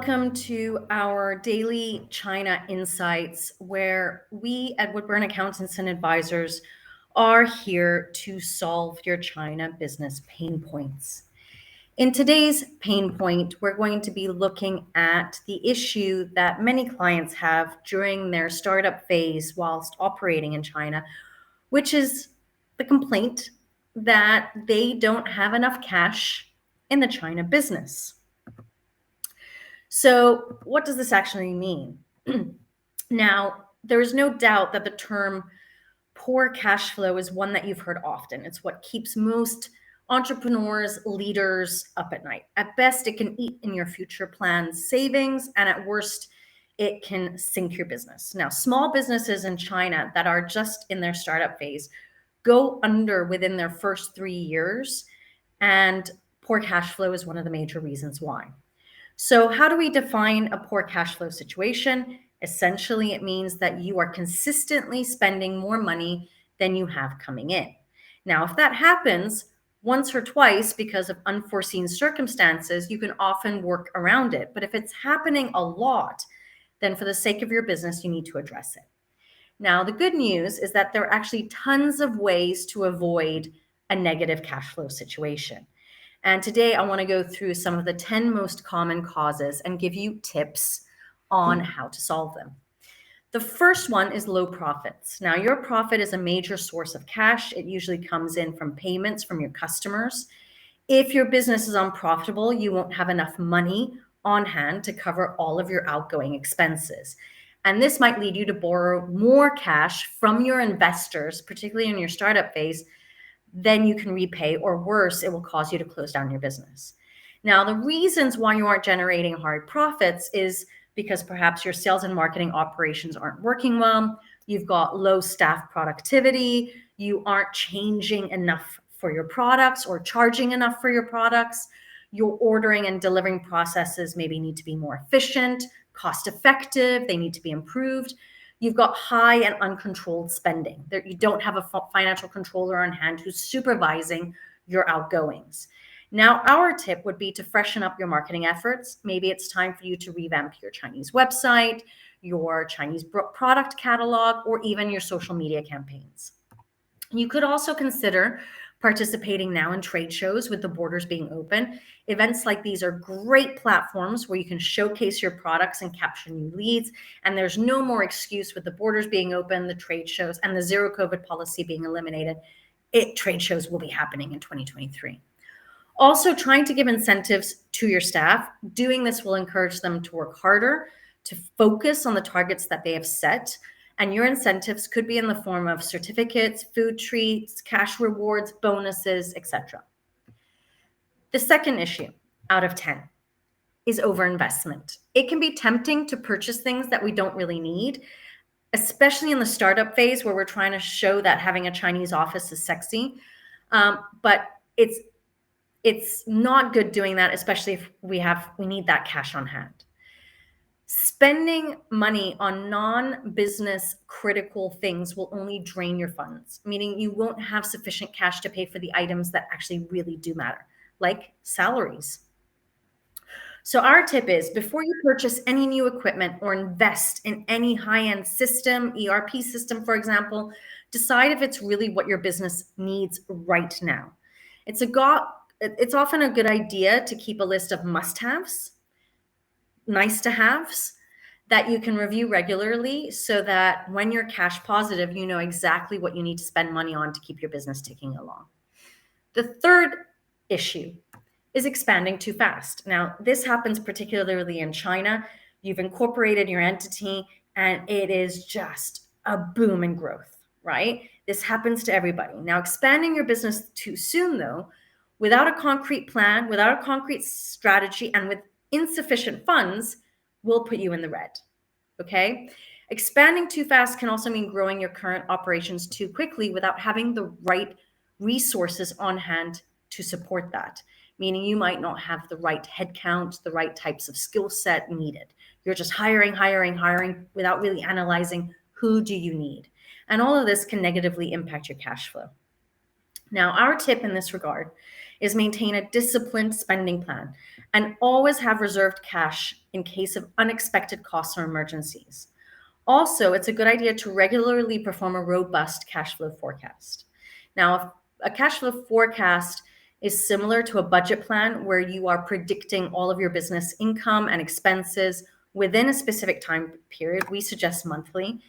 welcome to our daily China Insights, where we at Woodburn Accountants and Advisors are here to solve your China business pain points. In today's pain point, we're going to be looking at the issue that many clients have during their startup phase whilst operating in China, which is the complaint that they don't have enough cash in the China business. So, what does this actually mean? Now, there is no doubt that the term poor cash flow is one that you've heard often. It's what keeps most entrepreneurs, leaders up at night. At best, it can eat in your future plans savings, and at worst, it can sink your business. Now, small businesses in China that are just in their startup phase go under within their first 3 years, and poor cash flow is one of the major reasons why. So, how do we define a poor cash flow situation? Essentially, it means that you are consistently spending more money than you have coming in. Now, if that happens once or twice because of unforeseen circumstances, you can often work around it. But if it's happening a lot, then for the sake of your business, you need to address it. Now, the good news is that there are actually tons of ways to avoid a negative cash flow situation. And today I want to go through some of the 10 most common causes and give you tips on how to solve them. The first one is low profits. Now, your profit is a major source of cash. It usually comes in from payments from your customers. If your business is unprofitable, you won't have enough money on hand to cover all of your outgoing expenses. And this might lead you to borrow more cash from your investors, particularly in your startup phase, then you can repay, or worse, it will cause you to close down your business. Now, the reasons why you aren't generating hard profits is because perhaps your sales and marketing operations aren't working well, you've got low staff productivity, you aren't changing enough for your products or charging enough for your products, your ordering and delivering processes maybe need to be more efficient, cost effective, they need to be improved. You've got high and uncontrolled spending. You don't have a financial controller on hand who's supervising your outgoings. Now, our tip would be to freshen up your marketing efforts. Maybe it's time for you to revamp your Chinese website, your Chinese product catalog, or even your social media campaigns. You could also consider participating now in trade shows with the borders being open. Events like these are great platforms where you can showcase your products and capture new leads. And there's no more excuse with the borders being open, the trade shows, and the zero COVID policy being eliminated. Trade shows will be happening in 2023. Also, trying to give incentives to your staff. Doing this will encourage them to work harder, to focus on the targets that they have set. And your incentives could be in the form of certificates, food treats, cash rewards, bonuses, etc. The second issue out of 10 is overinvestment. It can be tempting to purchase things that we don't really need, especially in the startup phase where we're trying to show that having a Chinese office is sexy. But it's not good doing that, especially if we need that cash on hand. Spending money on non-business critical things will only drain your funds, meaning you won't have sufficient cash to pay for the items that actually really do matter, like salaries. So our tip is, before you purchase any new equipment or invest in any high-end system, ERP system, for example, decide if it's really what your business needs right now. It's often a good idea to keep a list of must-haves, nice to haves that you can review regularly so that when you're cash positive, you know exactly what you need to spend money on to keep your business ticking along. The third issue is expanding too fast. Now, this happens particularly in China. You've incorporated your entity and it is just a boom in growth, right? This happens to everybody. Now, expanding your business too soon, though, without a concrete plan, without a concrete strategy, and with insufficient funds will put you in the red, okay? Expanding too fast can also mean growing your current operations too quickly without having the right resources on hand to support that, meaning you might not have the right headcount, the right types of skill set needed. You're just hiring without really analyzing who do you need. And all of this can negatively impact your cash flow. Now, our tip in this regard is maintain a disciplined spending plan and always have reserved cash in case of unexpected costs or emergencies. Also, it's a good idea to regularly perform a robust cash flow forecast. Now, a cash flow forecast is similar to a budget plan where you are predicting all of your business income and expenses within a specific time period. We suggest monthly.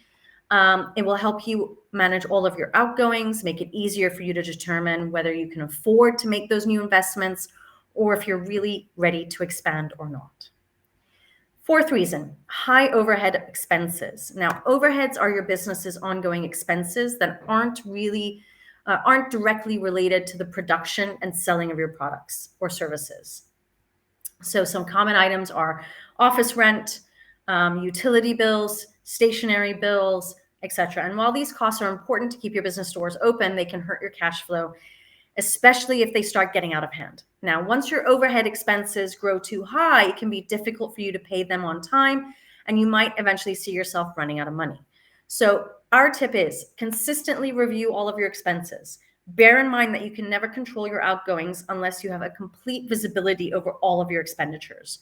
It will help you manage all of your outgoings, make it easier for you to determine whether you can afford to make those new investments or if you're really ready to expand or not. Fourth reason, high overhead expenses. Now, overheads are your business's ongoing expenses that aren't directly related to the production and selling of your products or services. So some common items are office rent, utility bills, stationery bills, etc. And while these costs are important to keep your business doors open, they can hurt your cash flow, especially if they start getting out of hand. Now, once your overhead expenses grow too high, it can be difficult for you to pay them on time, and you might eventually see yourself running out of money. So our tip is consistently review all of your expenses. Bear in mind that you can never control your outgoings unless you have a complete visibility over all of your expenditures.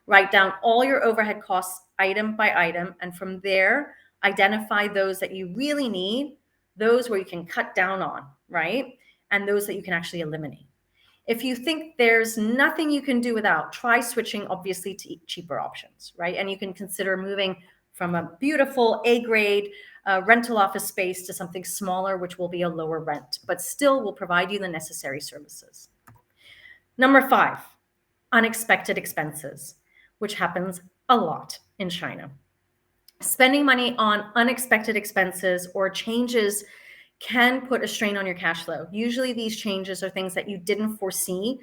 Write down all your overhead costs item by item, and from there, identify those that you really need, those where you can cut down on, right? And those that you can actually eliminate. If you think there's nothing you can do without, try switching obviously to cheaper options, right? And you can consider moving from a beautiful A-grade rental office space to something smaller, which will be a lower rent, but still will provide you the necessary services. Number 5, unexpected expenses, which happens a lot in China. Spending money on unexpected expenses or changes can put a strain on your cash flow. Usually these changes are things that you didn't foresee,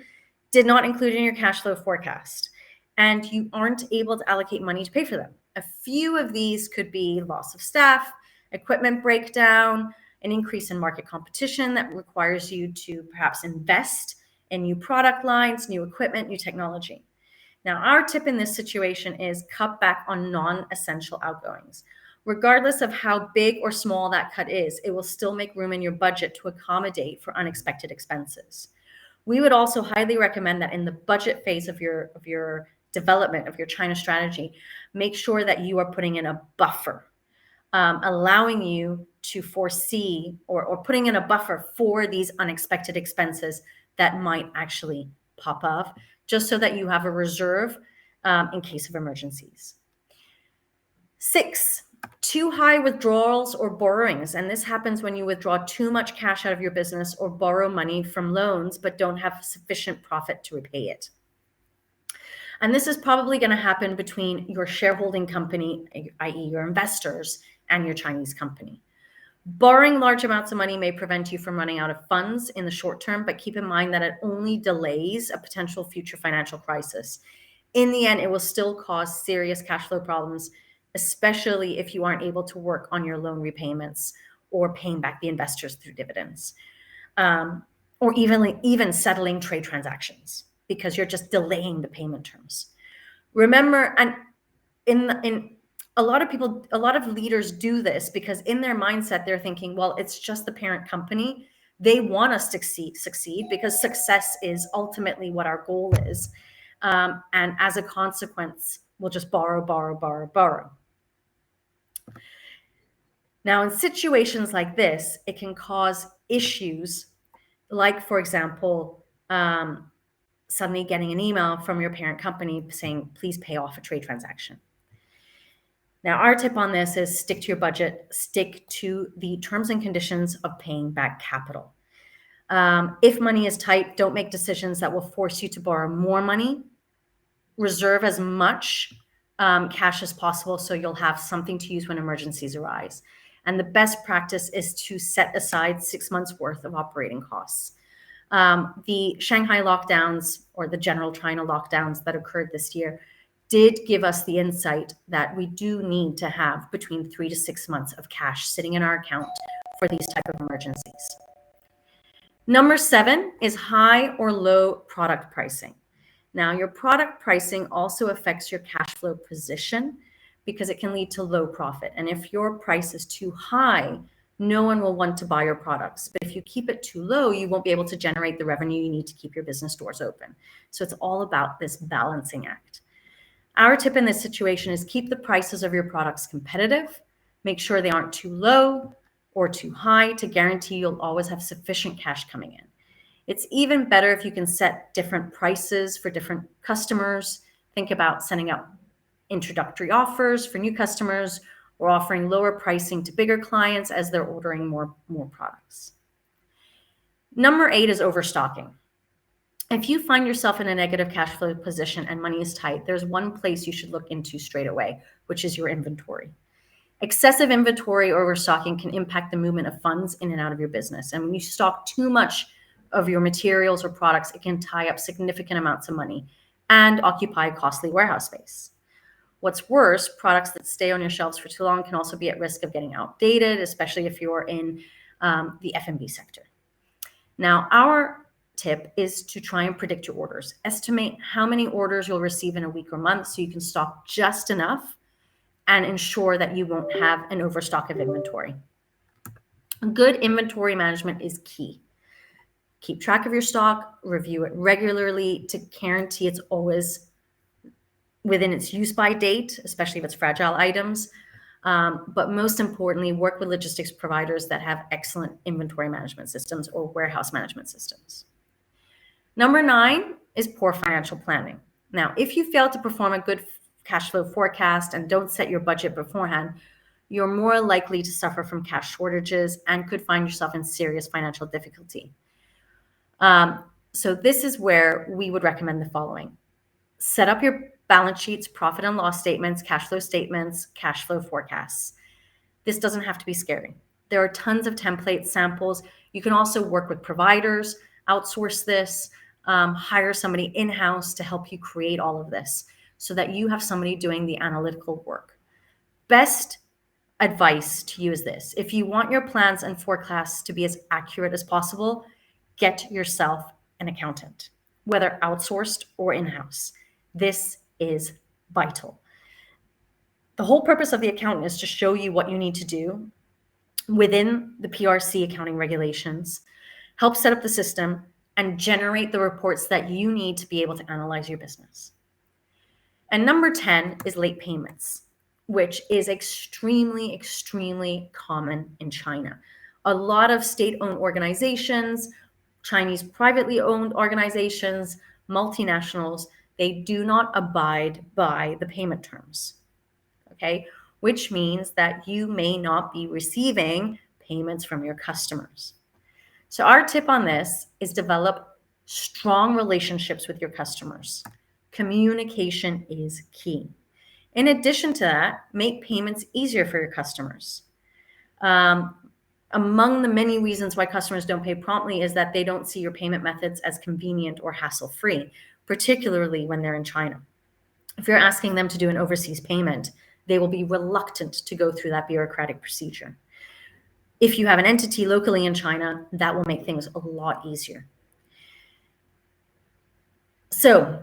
did not include in your cash flow forecast, and you aren't able to allocate money to pay for them. A few of these could be loss of staff, equipment breakdown, an increase in market competition that requires you to perhaps invest in new product lines, new equipment, new technology. Now, our tip in this situation is cut back on non-essential outgoings. Regardless of how big or small that cut is, it will still make room in your budget to accommodate for unexpected expenses. We would also highly recommend that in the budget phase of your development of your China strategy, make sure that you are putting in a buffer, allowing you to foresee or putting in a buffer for these unexpected expenses that might actually pop up, just so that you have a reserve in case of emergencies. 6, too high withdrawals or borrowings. And this happens when you withdraw too much cash out of your business or borrow money from loans, but don't have sufficient profit to repay it. And this is probably going to happen between your shareholding company, i.e. your investors, and your Chinese company. Borrowing large amounts of money may prevent you from running out of funds in the short term, but keep in mind that it only delays a potential future financial crisis. In the end, it will still cause serious cash flow problems, especially if you aren't able to work on your loan repayments or paying back the investors through dividends, or even settling trade transactions, because you're just delaying the payment terms. Remember, and in a lot of leaders do this because in their mindset, they're thinking, well, it's just the parent company. They want us to succeed because success is ultimately what our goal is. And as a consequence, we'll just borrow. Now, in situations like this, it can cause issues like, for example, suddenly getting an email from your parent company saying, please pay off a trade transaction. Now, our tip on this is stick to your budget, stick to the terms and conditions of paying back capital. If money is tight, don't make decisions that will force you to borrow more money. Reserve as much cash as possible so you'll have something to use when emergencies arise. And the best practice is to set aside 6 months worth of operating costs. The Shanghai lockdowns or the general China lockdowns that occurred this year did give us the insight that we do need to have between 3 to 6 months of cash sitting in our account for these type of emergencies. Number 7 is high or low product pricing. Now, your product pricing also affects your cash flow position because it can lead to low profit. And if your price is too high, no one will want to buy your products. But if if you keep it too low, you won't be able to generate the revenue you need to keep your business doors open. So it's all about this balancing act. Our tip in this situation is keep the prices of your products competitive. Make sure they aren't too low or too high to guarantee you'll always have sufficient cash coming in. It's even better if you can set different prices for different customers. Think about sending out introductory offers for new customers or offering lower pricing to bigger clients as they're ordering more products. Number 8 is overstocking. If you find yourself in a negative cash flow position and money is tight, there's one place you should look into straight away, which is your inventory. Excessive inventory or overstocking can impact the movement of funds in and out of your business. And when you stock too much of your materials or products, it can tie up significant amounts of money and occupy costly warehouse space. What's worse, products that stay on your shelves for too long can also be at risk of getting outdated, especially if you're in the F&B sector. Now, our tip is to try and predict your orders. Estimate how many orders you'll receive in a week or month so you can stock just enough and ensure that you won't have an overstock of inventory. Good inventory management is key. Keep track of your stock, review it regularly to guarantee it's always within its use by date, especially if it's fragile items. But most importantly, work with logistics providers that have excellent inventory management systems or warehouse management systems. Number 9 is poor financial planning. Now, if you fail to perform a good cash flow forecast and don't set your budget beforehand, you're more likely to suffer from cash shortages and could find yourself in serious financial difficulty. So this is where we would recommend the following. Set up your balance sheets, profit and loss statements, cash flow forecasts. This doesn't have to be scary. There are tons of templates, samples. You can also work with providers, outsource this, hire somebody in-house to help you create all of this so that you have somebody doing the analytical work. Best advice to you is this. If you want your plans and forecasts to be as accurate as possible, get yourself an accountant, whether outsourced or in-house. This is vital. The whole purpose of the accountant is to show you what you need to do within the PRC accounting regulations, help set up the system, and generate the reports that you need to be able to analyze your business. And number 10 is late payments, which is extremely, extremely common in China. A lot of state-owned organizations, Chinese privately owned organizations, multinationals, they do not abide by the payment terms, okay? Which means that you may not be receiving payments from your customers. So our tip on this is develop strong relationships with your customers. Communication is key. In addition to that, make payments easier for your customers. Among the many reasons why customers don't pay promptly is that they don't see your payment methods as convenient or hassle-free, particularly when they're in China. If you're asking them to do an overseas payment, they will be reluctant to go through that bureaucratic procedure. If you have an entity locally in China, that will make things a lot easier. So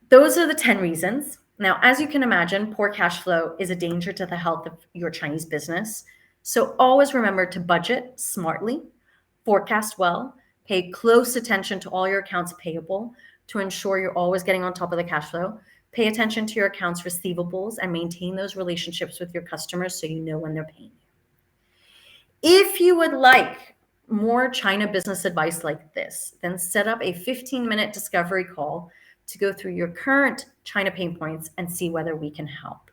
those are the 10 reasons. Now, as you can imagine, poor cash flow is a danger to the health of your Chinese business. So always remember to budget smartly, forecast well, pay close attention to all your accounts payable to ensure you're always getting on top of the cash flow. Pay attention to your accounts receivables and maintain those relationships with your customers so you know when they're paying you. If you would like more China business advice like this, then set up a 15-minute discovery call to go through your current China pain points and see whether we can help.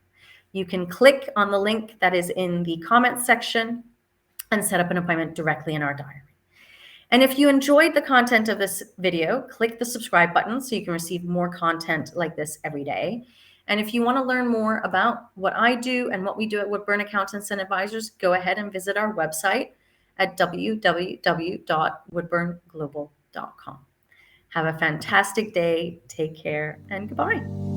You can click on the link that is in the comments section and set up an appointment directly in our diary. And if you enjoyed the content of this video, click the subscribe button so you can receive more content like this every day. And if you want to learn more about what I do and what we do at Woodburn Accountants and Advisors, go ahead and visit our website at www.woodburnglobal.com. Have a fantastic day, take care, and goodbye.